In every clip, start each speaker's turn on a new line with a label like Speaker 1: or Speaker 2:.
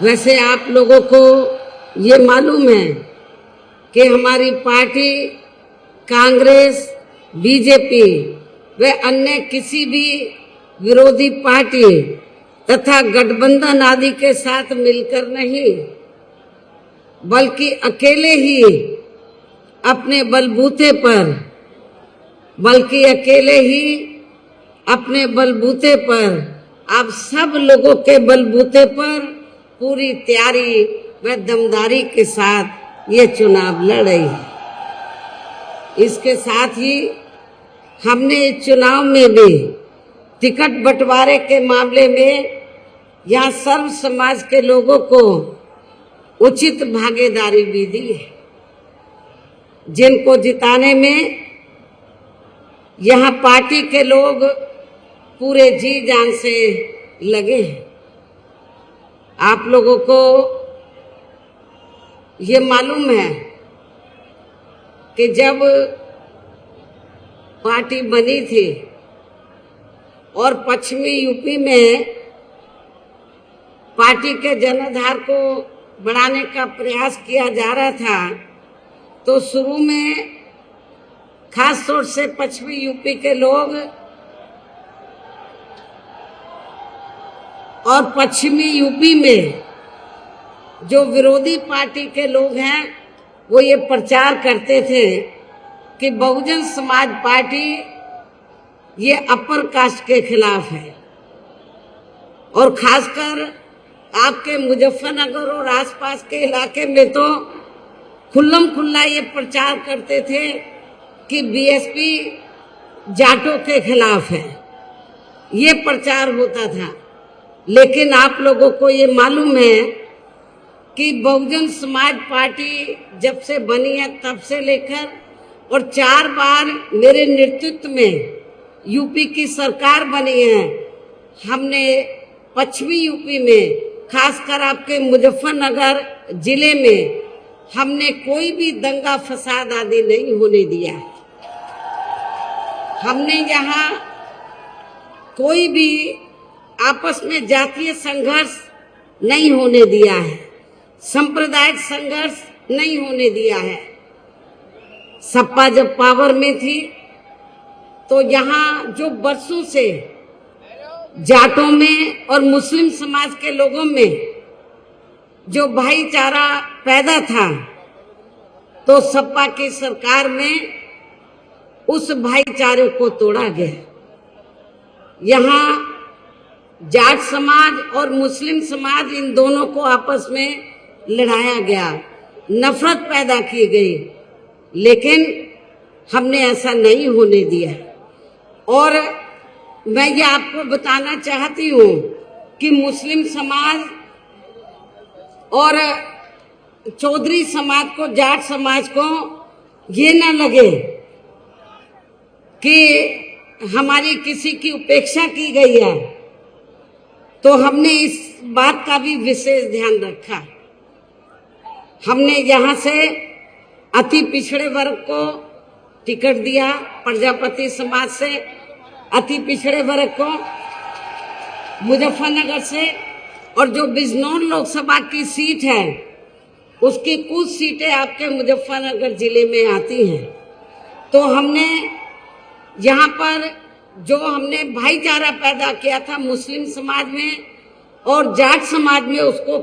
Speaker 1: वैसे आप लोगों को ये मालूम है कि हमारी पार्टी कांग्रेस, बीजेपी व अन्य किसी भी विरोधी पार्टी तथा गठबंधन आदि के साथ मिलकर नहीं, बल्कि अकेले ही अपने बलबूते पर आप सब लोगों के बलबूते पर पूरी तैयारी व दमदारी के साथ ये चुनाव लड़ रही है। इसके साथ ही हमने इस चुनाव में भी टिकट बंटवारे के मामले में यहाँ सर्व समाज के लोगों को उचित भागीदारी भी दी है, जिनको जिताने में यहाँ पार्टी के लोग पूरे जी जान से लगे हैं। आप लोगों को ये मालूम है कि जब पार्टी बनी थी और पश्चिमी यूपी में पार्टी के जनाधार को बढ़ाने का प्रयास किया जा रहा था, तो शुरू में खास तौर से पश्चिमी यूपी के लोग और पश्चिमी यूपी में जो विरोधी पार्टी के लोग हैं वो ये प्रचार करते थे कि बहुजन समाज पार्टी ये अपर कास्ट के खिलाफ है, और खासकर आपके मुजफ्फरनगर और आसपास के इलाके में तो खुल्लम खुल्ला ये प्रचार करते थे कि बीएसपी जाटों के खिलाफ है। ये प्रचार होता था। लेकिन आप लोगों को ये मालूम है कि बहुजन समाज पार्टी जब से बनी है तब से लेकर और 4 बार मेरे नेतृत्व में यूपी की सरकार बनी है, हमने पश्चिमी यूपी में खासकर आपके मुजफ्फरनगर जिले में हमने कोई भी दंगा फसाद आदि नहीं होने दिया है। हमने यहाँ कोई भी आपस में जातीय संघर्ष नहीं होने दिया है, सांप्रदायिक संघर्ष नहीं होने दिया है। सपा जब पावर में थी तो यहाँ जो बरसों से जाटों में और मुस्लिम समाज के लोगों में जो भाईचारा पैदा था, तो सपा की सरकार में उस भाईचारे को तोड़ा गया। यहाँ जाट समाज और मुस्लिम समाज इन दोनों को आपस में लड़ाया गया, नफरत पैदा की गई, लेकिन हमने ऐसा नहीं होने दिया। और मैं ये आपको बताना चाहती हूँ कि मुस्लिम समाज और चौधरी समाज को, जाट समाज को ये ना लगे कि हमारी किसी की उपेक्षा की गई है, तो हमने इस बात का भी विशेष ध्यान रखा। हमने यहाँ से अति पिछड़े वर्ग को टिकट दिया, प्रजापति समाज से अति पिछड़े वर्ग को मुजफ्फरनगर से, और जो बिजनौर लोकसभा की सीट है उसकी कुछ सीटें आपके मुजफ्फरनगर जिले में आती हैं। तो हमने यहाँ पर जो हमने भाईचारा पैदा किया था मुस्लिम समाज में और जाट समाज में, उसको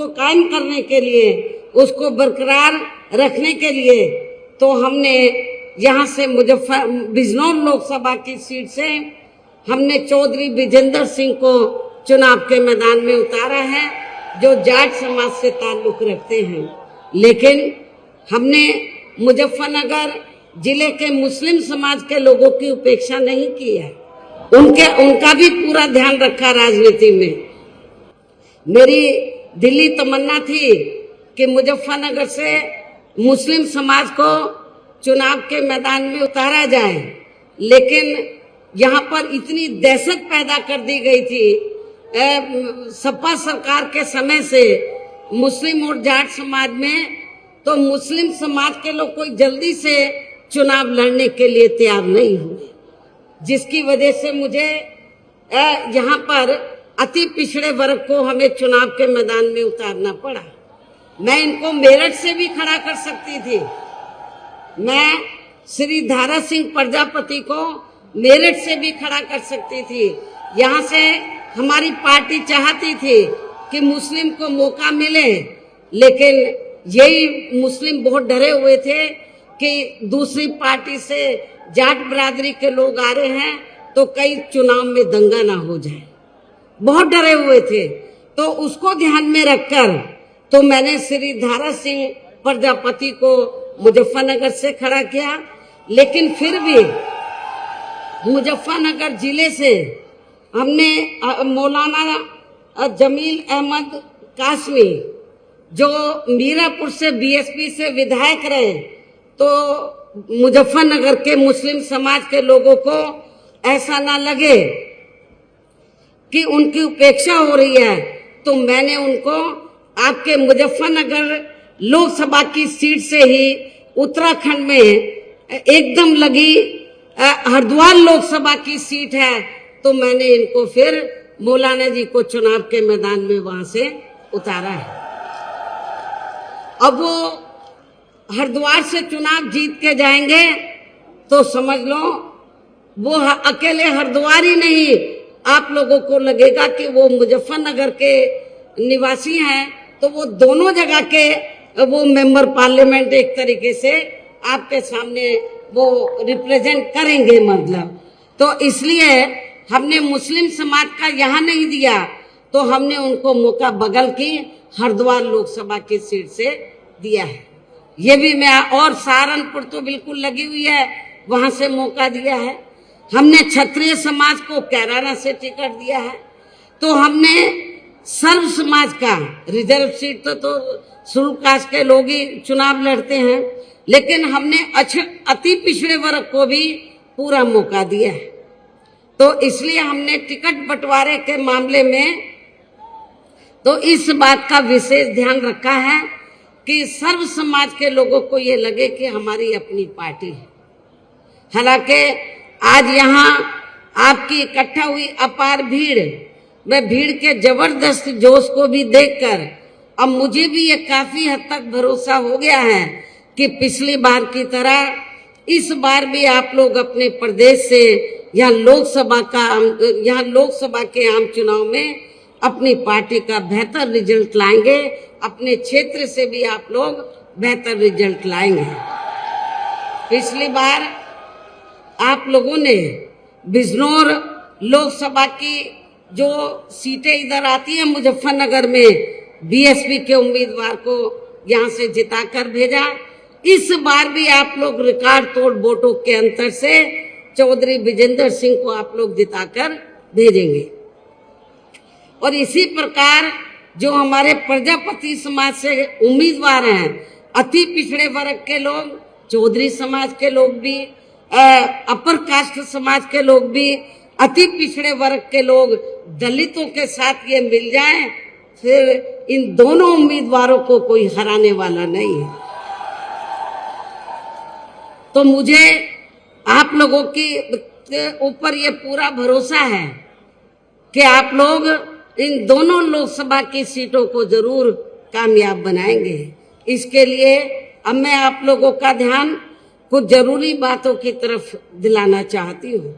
Speaker 1: कायम करने के लिए, उसको बरकरार रखने के लिए, तो हमने यहाँ से बिजनौर लोकसभा की सीट से हमने चौधरी विजेंद्र सिंह को चुनाव के मैदान में उतारा है, जो जाट समाज से ताल्लुक रखते हैं। लेकिन हमने मुजफ्फरनगर जिले के मुस्लिम समाज के लोगों की उपेक्षा नहीं की है, उनका भी पूरा ध्यान रखा राजनीति में। मेरी दिल्ली तमन्ना थी कि मुजफ्फरनगर से मुस्लिम समाज को चुनाव के मैदान में उतारा जाए, लेकिन यहाँ पर इतनी दहशत पैदा कर दी गई थी सपा सरकार के समय से मुस्लिम और जाट समाज में, तो मुस्लिम समाज के लोग कोई जल्दी से चुनाव लड़ने के लिए तैयार नहीं हुए, जिसकी वजह से मुझे यहाँ पर अति पिछड़े वर्ग को हमें चुनाव के मैदान में उतारना पड़ा। मैं इनको मेरठ से भी खड़ा कर सकती थी। मैं श्री धारा सिंह प्रजापति को मेरठ से भी खड़ा कर सकती थी। यहाँ से हमारी पार्टी चाहती थी कि मुस्लिम को मौका मिले, लेकिन यही मुस्लिम बहुत डरे हुए थे कि दूसरी पार्टी से जाट बिरादरी के लोग आ रहे हैं तो कई चुनाव में दंगा ना हो जाए, बहुत डरे हुए थे। तो उसको ध्यान में रखकर तो मैंने श्री धारा सिंह प्रजापति को मुजफ्फरनगर से खड़ा किया। लेकिन फिर भी मुजफ्फरनगर जिले से हमने मौलाना जमील अहमद कासमी जो मीरापुर से बीएसपी से विधायक रहे, तो मुजफ्फरनगर के मुस्लिम समाज के लोगों को ऐसा ना लगे कि उनकी उपेक्षा हो रही है, तो मैंने उनको आपके मुजफ्फरनगर लोकसभा की सीट से ही उत्तराखंड में एकदम लगी हरिद्वार लोकसभा की सीट है, तो मैंने इनको फिर मौलाना जी को चुनाव के मैदान में वहां से उतारा है। अब वो हरिद्वार से चुनाव जीत के जाएंगे तो समझ लो वो अकेले हरिद्वार ही नहीं, आप लोगों को लगेगा कि वो मुजफ्फरनगर के निवासी हैं, तो वो दोनों जगह के वो मेंबर पार्लियामेंट एक तरीके से आपके सामने वो रिप्रेजेंट करेंगे मतलब। तो इसलिए हमने मुस्लिम समाज का यहाँ नहीं दिया, तो हमने उनको मौका बगल की हरिद्वार लोकसभा की सीट से दिया है। ये भी मैं, और सहारनपुर तो बिल्कुल लगी हुई है, वहां से मौका दिया है। हमने क्षत्रिय समाज को कैराना से टिकट दिया है। तो हमने सर्व समाज का रिजर्व सीट तो शेड्यूल कास्ट के लोग ही चुनाव लड़ते हैं, लेकिन हमने अति पिछड़े वर्ग को भी पूरा मौका दिया है। तो इसलिए हमने टिकट बंटवारे के मामले में तो इस बात का विशेष ध्यान रखा है कि सर्व समाज के लोगों को ये लगे कि हमारी अपनी पार्टी है। हालांकि आज यहाँ आपकी इकट्ठा हुई अपार भीड़, मैं भीड़ के जबरदस्त जोश को भी देखकर अब मुझे भी ये काफी हद तक भरोसा हो गया है कि पिछली बार की तरह इस बार भी आप लोग अपने प्रदेश से यहाँ लोकसभा के आम चुनाव में अपनी पार्टी का बेहतर रिजल्ट लाएंगे। अपने क्षेत्र से भी आप लोग बेहतर रिजल्ट लाएंगे। पिछली बार आप लोगों ने बिजनौर लोकसभा की जो सीटें इधर आती हैं मुजफ्फरनगर में, बीएसपी के उम्मीदवार को यहाँ से जिताकर भेजा। इस बार भी आप लोग रिकॉर्ड तोड़ वोटों के अंतर से चौधरी विजेंद्र सिंह को आप लोग जिताकर भेजेंगे। और इसी प्रकार जो हमारे प्रजापति समाज से उम्मीदवार हैं, अति पिछड़े वर्ग के लोग, चौधरी समाज के लोग भी, अपर कास्ट समाज के लोग भी, अति पिछड़े वर्ग के लोग, दलितों के साथ ये मिल जाएं, फिर इन दोनों उम्मीदवारों को कोई हराने वाला नहीं है। तो मुझे आप लोगों के ऊपर ये पूरा भरोसा है कि आप लोग इन दोनों लोकसभा की सीटों को जरूर कामयाब बनाएंगे। इसके लिए अब मैं आप लोगों का ध्यान कुछ जरूरी बातों की तरफ दिलाना चाहती हूँ,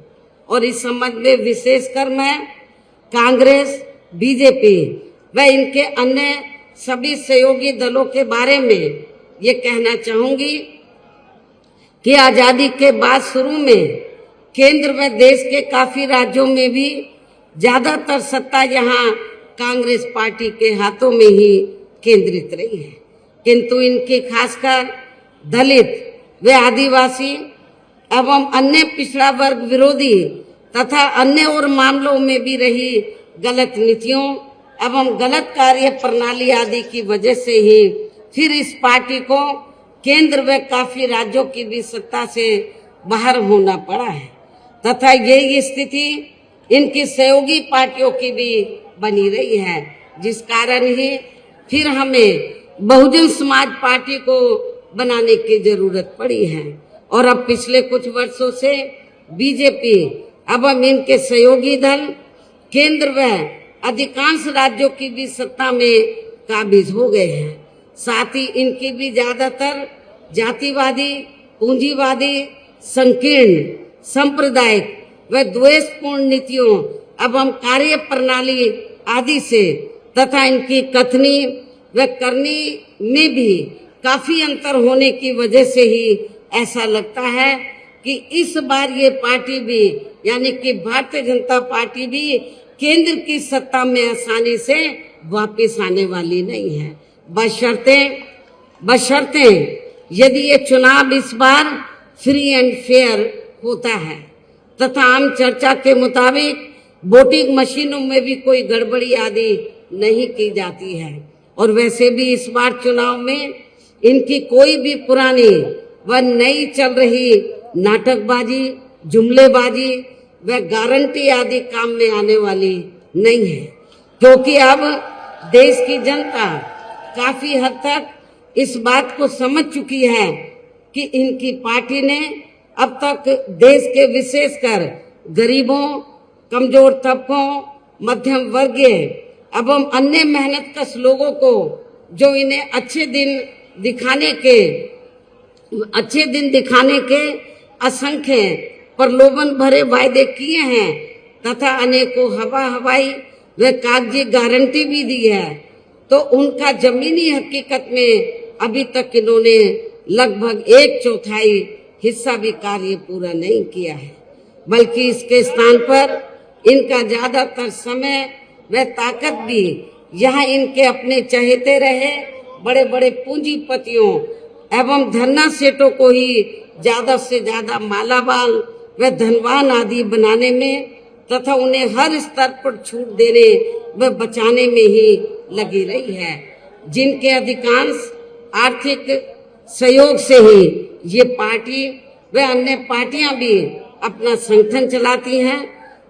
Speaker 1: और इस संबंध में विशेषकर मैं कांग्रेस, बीजेपी व इनके अन्य सभी सहयोगी दलों के बारे में ये कहना चाहूंगी कि आजादी के बाद शुरू में केंद्र व देश के काफी राज्यों में भी ज्यादातर सत्ता यहाँ कांग्रेस पार्टी के हाथों में ही केंद्रित रही है, किंतु इनकी खासकर दलित व आदिवासी एवं अन्य पिछड़ा वर्ग विरोधी तथा अन्य और मामलों में भी रही गलत नीतियों एवं गलत कार्य प्रणाली आदि की वजह से ही फिर इस पार्टी को केंद्र व काफी राज्यों की भी सत्ता से बाहर होना पड़ा है, तथा यही स्थिति इनकी सहयोगी पार्टियों की भी बनी रही है, जिस कारण ही फिर हमें बहुजन समाज पार्टी को बनाने की जरूरत पड़ी है। और अब पिछले कुछ वर्षों से बीजेपी एवं इनके सहयोगी दल केंद्र व अधिकांश राज्यों की भी सत्ता में काबिज हो गए हैं। साथ ही इनकी भी ज्यादातर जातिवादी, पूंजीवादी, संकीर्ण, सांप्रदायिक व द्वेषपूर्ण नीतियों एवं कार्य प्रणाली आदि से तथा इनकी कथनी व करनी में भी काफी अंतर होने की वजह से ही ऐसा लगता है कि इस बार ये पार्टी भी यानी कि भारतीय जनता पार्टी भी केंद्र की सत्ता में आसानी से वापस आने वाली नहीं है, बशर्ते यदि ये चुनाव इस बार फ्री एंड फेयर होता है तथा आम चर्चा के मुताबिक वोटिंग मशीनों में भी कोई गड़बड़ी आदि नहीं की जाती है। और वैसे भी इस बार चुनाव में इनकी कोई भी पुरानी व नई चल रही नाटकबाजी, जुमलेबाजी व गारंटी आदि काम में आने वाली नहीं है, क्योंकि अब देश की जनता काफी हद तक इस बात को समझ चुकी है कि इनकी पार्टी ने अब तक देश के विशेषकर गरीबों, कमजोर तबकों, मध्यम वर्गीय एवं अन्य मेहनतकश लोगों को जो इन्हें अच्छे दिन दिखाने के असंख्य प्रलोभन भरे वायदे किए हैं तथा अनेकों हवाई व कागजी गारंटी भी दी है, तो उनका जमीनी हकीकत में अभी तक इन्होंने लगभग 1/4 हिस्सा भी कार्य पूरा नहीं किया है, बल्कि इसके स्थान पर इनका ज्यादातर समय व ताकत भी यहाँ इनके अपने चहेते रहे बड़े बड़े पूंजीपतियों एवं धन्ना सेठों को ही ज्यादा से ज्यादा मालामाल व धनवान आदि बनाने में तथा उन्हें हर स्तर पर छूट देने व बचाने में ही लगी रही है, जिनके अधिकांश आर्थिक सहयोग से ही ये पार्टी व अन्य पार्टियां भी अपना संगठन चलाती हैं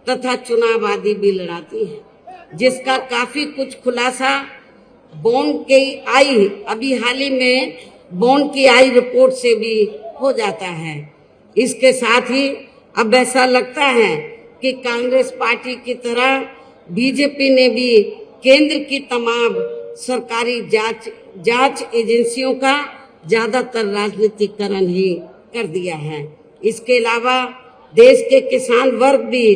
Speaker 1: तथा चुनाव आदि भी लड़ाती हैं, जिसका काफी कुछ खुलासा अभी हाल ही में बॉन्ड की आई रिपोर्ट से भी हो जाता है। इसके साथ ही अब ऐसा लगता है कि कांग्रेस पार्टी की तरह बीजेपी ने भी केंद्र की तमाम सरकारी जांच एजेंसियों का ज्यादातर राजनीतिकरण ही कर दिया है। इसके अलावा देश के किसान वर्ग भी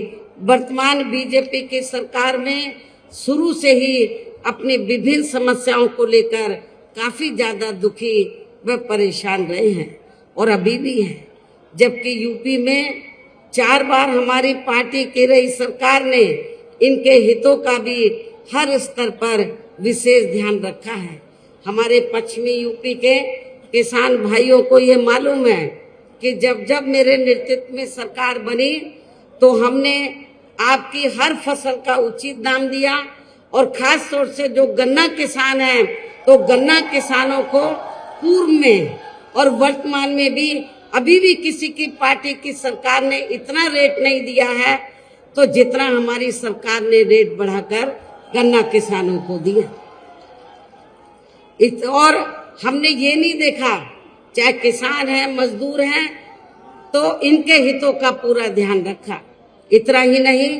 Speaker 1: वर्तमान बीजेपी की सरकार में शुरू से ही अपनी विभिन्न समस्याओं को लेकर काफी ज्यादा दुखी व परेशान रहे हैं और अभी भी हैं, जबकि यूपी में 4 बार हमारी पार्टी की रही सरकार ने इनके हितों का भी हर स्तर पर विशेष ध्यान रखा है। हमारे पश्चिमी यूपी के किसान भाइयों को ये मालूम है कि जब मेरे नेतृत्व में सरकार बनी तो हमने आपकी हर फसल का उचित दाम दिया और खास तौर से जो गन्ना किसान हैं तो गन्ना किसानों को पूर्व में और वर्तमान में भी अभी भी किसी की पार्टी की सरकार ने इतना रेट नहीं दिया है तो जितना हमारी सरकार ने रेट बढ़ाकर गन्ना किसानों को दिया। और हमने ये नहीं देखा चाहे किसान है, मजदूर हैं, तो इनके हितों का पूरा ध्यान रखा। इतना ही नहीं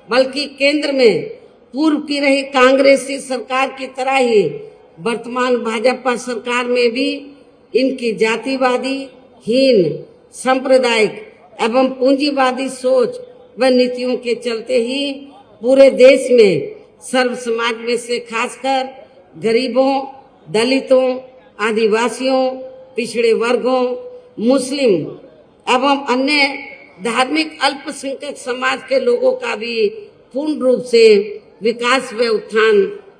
Speaker 1: बल्कि केंद्र में पूर्व की रही कांग्रेसी सरकार की तरह ही वर्तमान भाजपा सरकार में भी इनकी जातिवादी, हीन, सांप्रदायिक एवं पूंजीवादी सोच व नीतियों के चलते ही पूरे देश में सर्व समाज में से खासकर गरीबों, दलितों, आदिवासियों, पिछड़े वर्गों, मुस्लिम एवं अन्य धार्मिक अल्पसंख्यक समाज के लोगों का भी पूर्ण रूप से विकास व उत्थान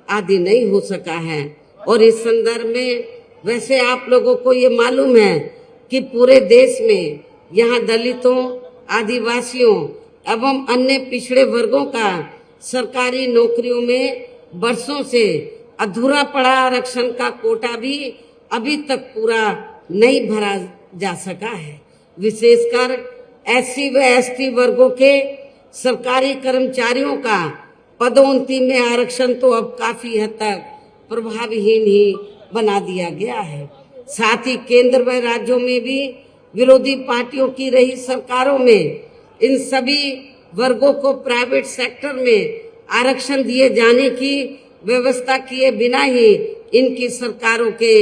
Speaker 1: आदि नहीं हो सका है। और इस संदर्भ में वैसे आप लोगों को ये मालूम है कि पूरे देश में यहाँ दलितों, आदिवासियों एवं अन्य पिछड़े वर्गों का सरकारी नौकरियों में वर्षों से अधूरा पड़ा आरक्षण का कोटा भी अभी तक पूरा नहीं भरा जा सका है। विशेषकर एससी व एसटी वर्गों के सरकारी कर्मचारियों का पदोन्नति में आरक्षण तो अब काफी हद तक प्रभावहीन ही बना दिया गया है। साथ ही केंद्र व राज्यों में भी विरोधी पार्टियों की रही सरकारों में इन सभी वर्गों को प्राइवेट सेक्टर में आरक्षण दिए जाने की व्यवस्था किए बिना ही इनकी सरकारों के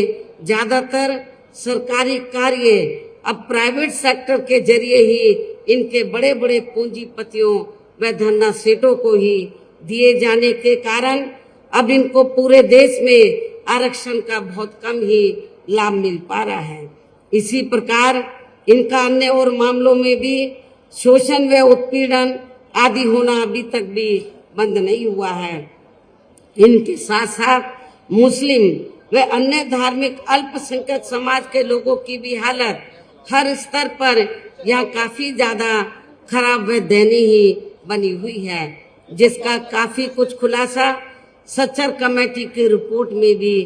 Speaker 1: ज्यादातर सरकारी कार्य अब प्राइवेट सेक्टर के जरिए ही इनके बड़े बड़े पूंजीपतियों व धन्ना सेठों को ही दिए जाने के कारण अब इनको पूरे देश में आरक्षण का बहुत कम ही लाभ मिल पा रहा है। इसी प्रकार इनका अन्य और मामलों में भी शोषण व उत्पीड़न आदि होना अभी तक भी बंद नहीं हुआ है। इनके साथ साथ मुस्लिम व अन्य धार्मिक अल्पसंख्यक समाज के लोगों की भी हालत हर स्तर पर यहाँ काफी ज्यादा खराब व दयनीय ही बनी हुई है, जिसका काफी कुछ खुलासा सच्चर कमेटी की रिपोर्ट में भी